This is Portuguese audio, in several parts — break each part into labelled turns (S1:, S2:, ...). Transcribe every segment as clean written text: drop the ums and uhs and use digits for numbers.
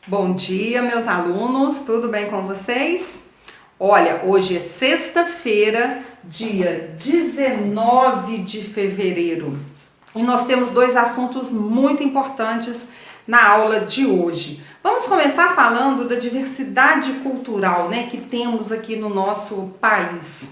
S1: Bom dia, meus alunos, tudo bem com vocês? Olha, hoje é sexta-feira, dia 19 de fevereiro, e nós temos dois assuntos muito importantes na aula de hoje. Vamos começar falando da diversidade cultural, né, que temos aqui no nosso país.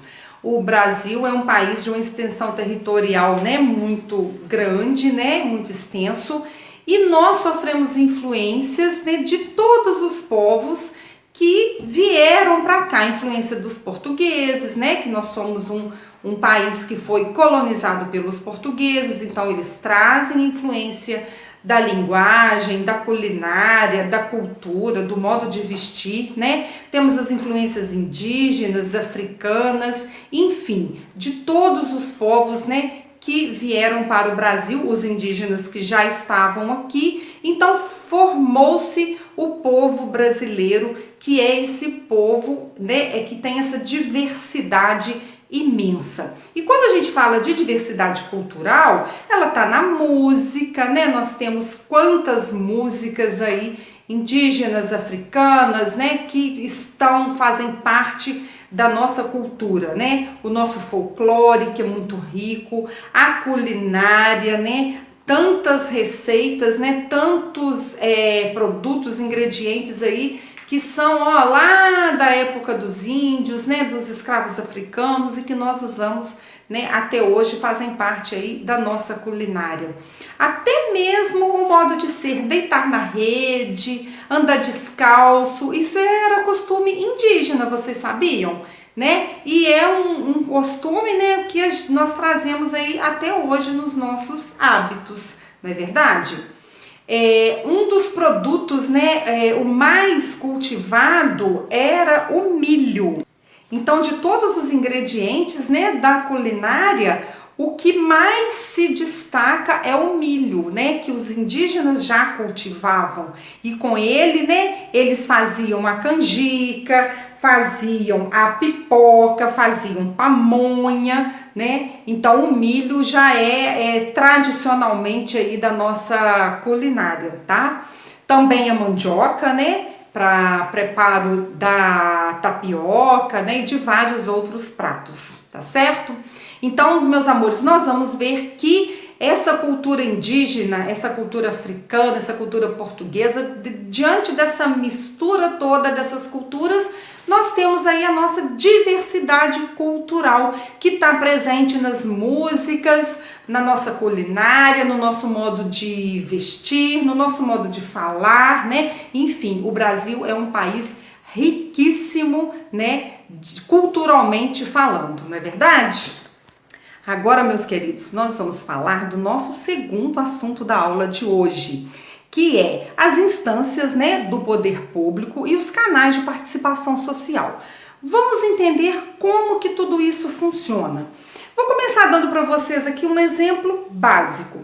S1: O Brasil é um país de uma extensão territorial, né, muito grande, né, muito extenso, e nós sofremos influências, né, de todos os povos que vieram para cá, influência dos portugueses, né, que nós somos um país que foi colonizado pelos portugueses, então eles trazem influência da linguagem, da culinária, da cultura, do modo de vestir, né? Temos as influências indígenas, africanas, enfim, de todos os povos, né, que vieram para o Brasil, os indígenas que já estavam aqui. Então formou-se o povo brasileiro, que é esse povo, né, que tem essa diversidade imensa. E quando a gente fala de diversidade cultural, ela tá na música, né? Nós temos quantas músicas aí indígenas, africanas, né, que fazem parte da nossa cultura, né? O nosso folclore, que é muito rico, a culinária, né? Tantas receitas, né? Tantos produtos, ingredientes aí que são lá da época dos índios, né, dos escravos africanos e que nós usamos, né, até hoje, fazem parte aí da nossa culinária. Até mesmo o modo de ser, deitar na rede, andar descalço, isso era costume indígena, vocês sabiam? Né? E é um costume, né, que nós trazemos aí até hoje nos nossos hábitos, não é verdade? Um dos produtos, né, o mais cultivado era o milho. Então, de todos os ingredientes, né, da culinária, o que mais se destaca é o milho, né, que os indígenas já cultivavam. E com ele, né, eles faziam a canjica, faziam a pipoca, faziam pamonha, né? Então o milho já é tradicionalmente aí da nossa culinária, tá? Também a mandioca, né? Para preparo da tapioca, né? E de vários outros pratos, tá certo? Então, meus amores, nós vamos ver que essa cultura indígena, essa cultura africana, essa cultura portuguesa, diante dessa mistura toda dessas culturas, nós temos aí a nossa diversidade cultural que está presente nas músicas, na nossa culinária, no nosso modo de vestir, no nosso modo de falar, né? Enfim, o Brasil é um país riquíssimo, né? Culturalmente falando, não é verdade? Agora, meus queridos, nós vamos falar do nosso segundo assunto da aula de hoje, que é as instâncias, né, do poder público e os canais de participação social. Vamos entender como que tudo isso funciona. Vou começar dando para vocês aqui um exemplo básico.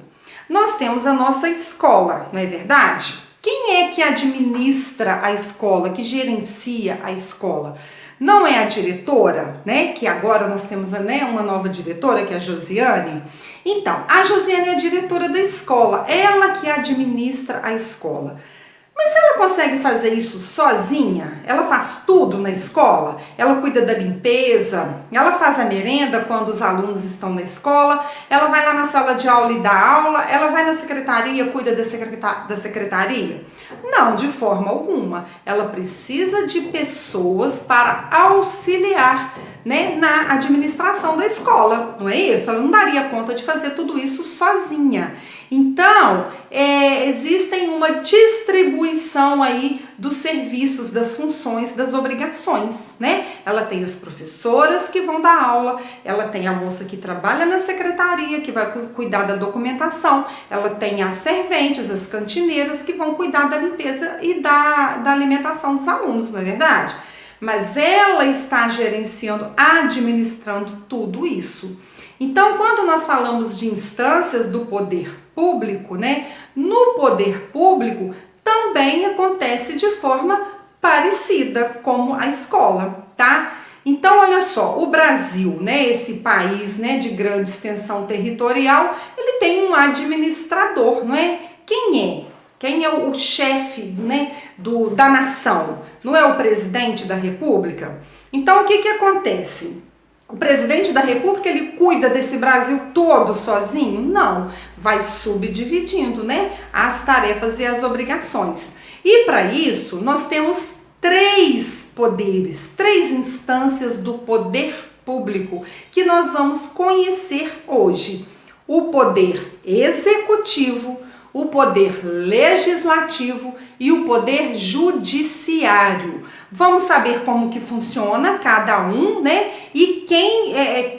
S1: Nós temos a nossa escola, não é verdade? Quem é que administra a escola, que gerencia a escola? Não é a diretora, né? Que agora nós temos, né, uma nova diretora, que é a Josiane. Então, a Josiane é a diretora da escola, ela que administra a escola. Mas ela consegue fazer isso sozinha? Ela faz tudo na escola? Ela cuida da limpeza? Ela faz a merenda quando os alunos estão na escola? Ela vai lá na sala de aula e dá aula? Ela vai na secretaria, cuida da secretaria? Não, de forma alguma. Ela precisa de pessoas para auxiliar, né, na administração da escola, não é isso? Ela não daria conta de fazer tudo isso sozinha. Então, existem uma distribuição aí dos serviços, das funções, das obrigações, né? Ela tem as professoras que vão dar aula, ela tem a moça que trabalha na secretaria, que vai cuidar da documentação, ela tem as serventes, as cantineiras, que vão cuidar da limpeza e da alimentação dos alunos, não é verdade? Mas ela está gerenciando, administrando tudo isso. Então, quando nós falamos de instâncias do poder público, né, no poder público também acontece de forma parecida como a escola, tá? Então, olha só, o Brasil, né, esse país, né, de grande extensão territorial, ele tem um administrador, não é? Quem é? Quem é o chefe, né, da nação? Não é o presidente da República? Então, o que acontece? O presidente da República, ele cuida desse Brasil todo sozinho? Não, vai subdividindo, né, as tarefas e as obrigações. E para isso, nós temos 3 poderes, 3 instâncias do poder público que nós vamos conhecer hoje. O poder executivo, o poder legislativo e o poder judiciário. Vamos saber como que funciona cada um, né? E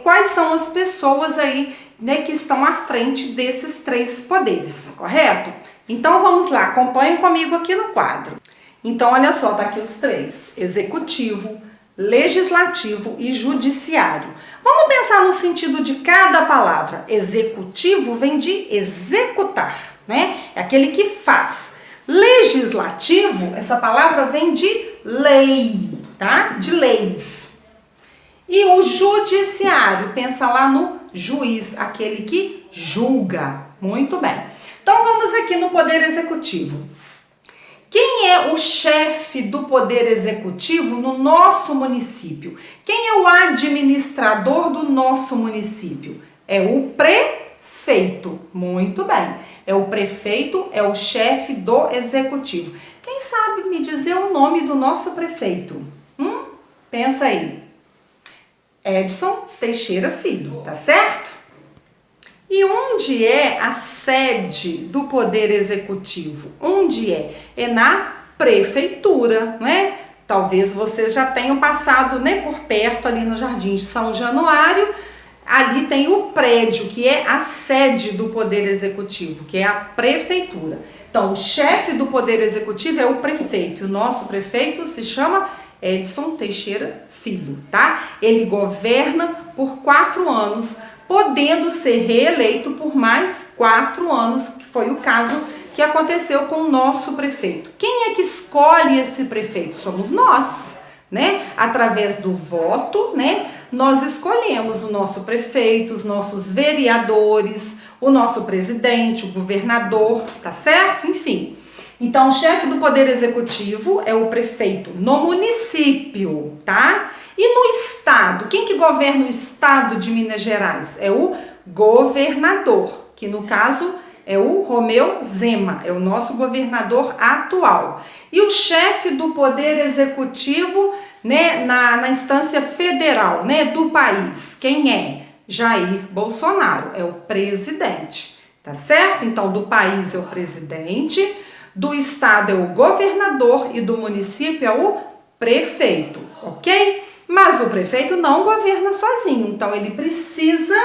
S1: quais são as pessoas aí, né, que estão à frente desses 3 poderes, correto? Então vamos lá, acompanhem comigo aqui no quadro. Então olha só, tá aqui os 3: executivo, legislativo e judiciário. Vamos pensar no sentido de cada palavra. Executivo vem de executar, né? É aquele que faz. Legislativo, essa palavra vem de lei, tá? De leis. E o judiciário, pensa lá no juiz, aquele que julga. Muito bem. Então vamos aqui no poder executivo. Quem é o chefe do poder executivo no nosso município? Quem é o administrador do nosso município? É o prefeito. Muito bem. É o prefeito, é o chefe do executivo. Quem sabe me dizer o nome do nosso prefeito? Pensa aí. Edson Teixeira Filho, tá certo? E onde é a sede do poder executivo? Onde é? É na prefeitura, não é? Talvez vocês já tenham passado, né, por perto ali no Jardim de São Januário. Ali tem o prédio, que é a sede do poder executivo, que é a prefeitura. Então, o chefe do poder executivo é o prefeito. E o nosso prefeito se chama Edson Teixeira Filho, tá? Ele governa por 4 anos, podendo ser reeleito por mais 4 anos, que foi o caso que aconteceu com o nosso prefeito. Quem é que escolhe esse prefeito? Somos nós, né? Através do voto, né? Nós escolhemos o nosso prefeito, os nossos vereadores, o nosso presidente, o governador, tá certo? Enfim. Então, o chefe do poder executivo é o prefeito no município, tá? E no estado, quem que governa o estado de Minas Gerais? É o governador, que no caso é o Romeu Zema, é o nosso governador atual. E o chefe do poder executivo, né, na instância federal, né, do país, quem é? Jair Bolsonaro, é o presidente, tá certo? Então, do país é o presidente, do estado é o governador e do município é o prefeito, ok? Mas o prefeito não governa sozinho, então ele precisa,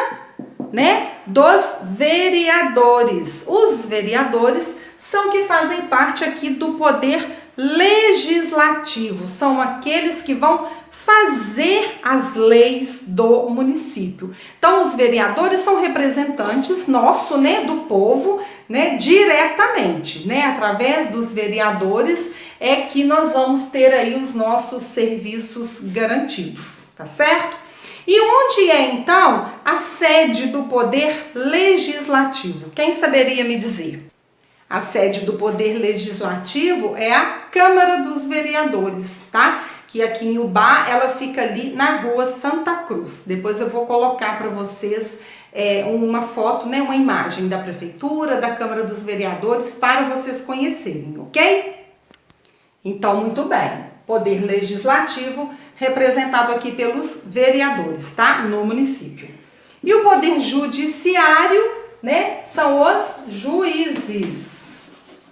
S1: né, dos vereadores. Os vereadores são que fazem parte aqui do poder legislativo, são aqueles que vão fazer as leis do município. Então, os vereadores são representantes nosso, né, do povo, né, diretamente, né, através dos vereadores é que nós vamos ter aí os nossos serviços garantidos, tá certo? E onde é, então, a sede do poder legislativo? Quem saberia me dizer? A sede do poder legislativo é a Câmara dos Vereadores, tá? Que aqui em Ubá, ela fica ali na rua Santa Cruz. Depois eu vou colocar para vocês uma foto, né, uma imagem da prefeitura, da Câmara dos Vereadores, para vocês conhecerem, ok? Então, muito bem. Poder legislativo representado aqui pelos vereadores, tá? No município. E o poder judiciário, né, são os juízes,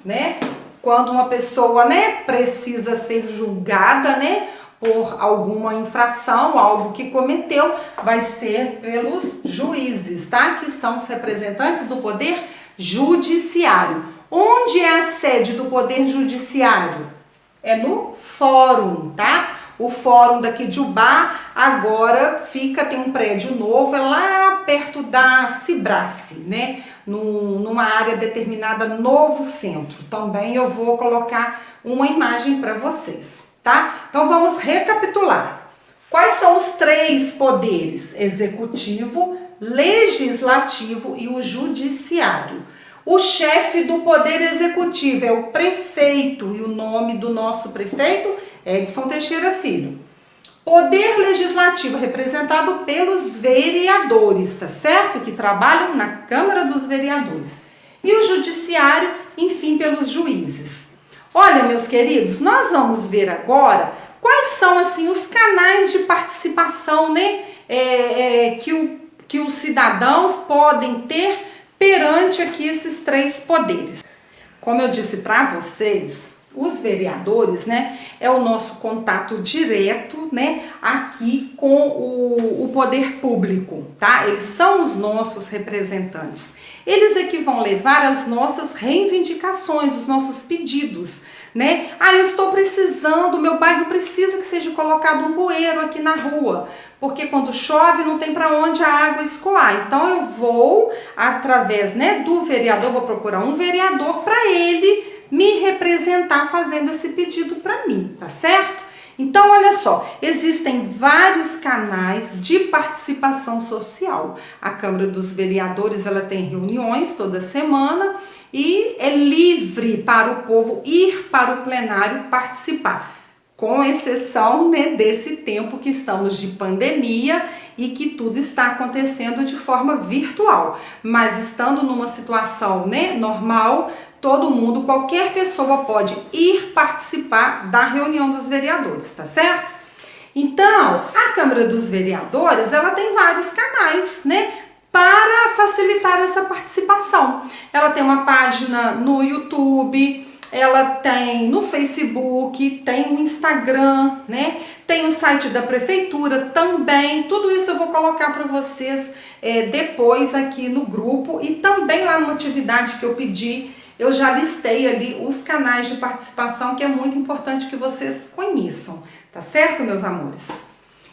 S1: né? Quando uma pessoa, né, precisa ser julgada, né, por alguma infração, algo que cometeu, vai ser pelos juízes, tá? Que são os representantes do poder judiciário. Onde é a sede do poder judiciário? É no fórum, tá? O fórum daqui de Ubá agora tem um prédio novo, é lá perto da Cibrace, né? Numa área determinada, novo centro. Também eu vou colocar uma imagem para vocês, tá? Então vamos recapitular. Quais são os 3 poderes? Executivo, legislativo e o judiciário. O chefe do Poder Executivo é o prefeito, e o nome do nosso prefeito é Edson Teixeira Filho. Poder Legislativo representado pelos vereadores, tá certo? Que trabalham na Câmara dos Vereadores. E o Judiciário, enfim, pelos juízes. Olha, meus queridos, nós vamos ver agora quais são, assim, os canais de participação, né, que os cidadãos podem ter perante aqui esses três poderes. Como eu disse para vocês, os vereadores, né, é o nosso contato direto, né, aqui com o poder público, tá? Eles são os nossos representantes. Eles é que vão levar as nossas reivindicações, os nossos pedidos, né? Ah, eu estou precisando, meu bairro precisa que seja colocado um bueiro aqui na rua, porque quando chove não tem para onde a água escoar. Então eu vou, através, né, do vereador, vou procurar um vereador para ele me representar fazendo esse pedido para mim, tá certo? Então, olha só, existem vários canais de participação social. A Câmara dos Vereadores, ela tem reuniões toda semana e é livre para o povo ir para o plenário participar, com exceção, né, desse tempo que estamos de pandemia e que tudo está acontecendo de forma virtual. Mas estando numa situação, né, normal, todo mundo, qualquer pessoa pode ir participar da reunião dos vereadores, tá certo? Então, a Câmara dos Vereadores, ela tem vários canais, né, para facilitar essa participação. Ela tem uma página no YouTube, ela tem no Facebook, tem no Instagram, né? Tem o site da prefeitura também. Tudo isso eu vou colocar para vocês depois aqui no grupo, e também lá numa atividade que eu pedi, eu já listei ali os canais de participação, que é muito importante que vocês conheçam, tá certo, meus amores?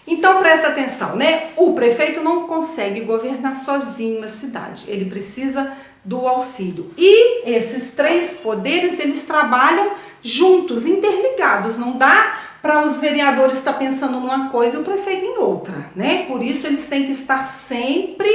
S1: Então presta atenção, né? O prefeito não consegue governar sozinho na cidade, ele precisa do auxílio. E esses três poderes, eles trabalham juntos, interligados. Não dá para os vereadores estar pensando numa coisa e o prefeito em outra, né? Por isso eles têm que estar sempre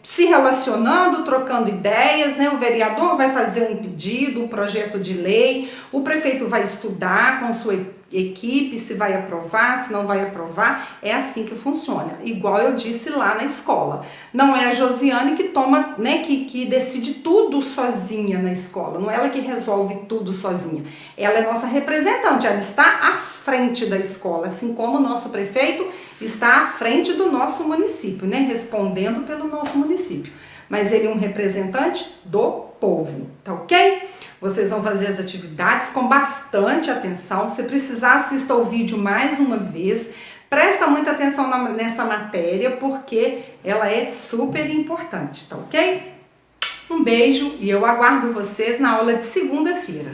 S1: se relacionando, trocando ideias, né? O vereador vai fazer um pedido, um projeto de lei, o prefeito vai estudar com sua equipe se vai aprovar, se não vai aprovar. É assim que funciona, igual eu disse lá na escola. Não é a Josiane que toma, né, que decide tudo sozinha na escola, não é ela que resolve tudo sozinha. Ela é nossa representante, ela está à frente da escola, assim como o nosso prefeito está à frente do nosso município, né, respondendo pelo nosso município. Mas ele é um representante do povo, tá ok? Vocês vão fazer as atividades com bastante atenção. Se precisar, assista o vídeo mais uma vez. Presta muita atenção nessa matéria, porque ela é super importante, tá ok? Um beijo e eu aguardo vocês na aula de segunda-feira.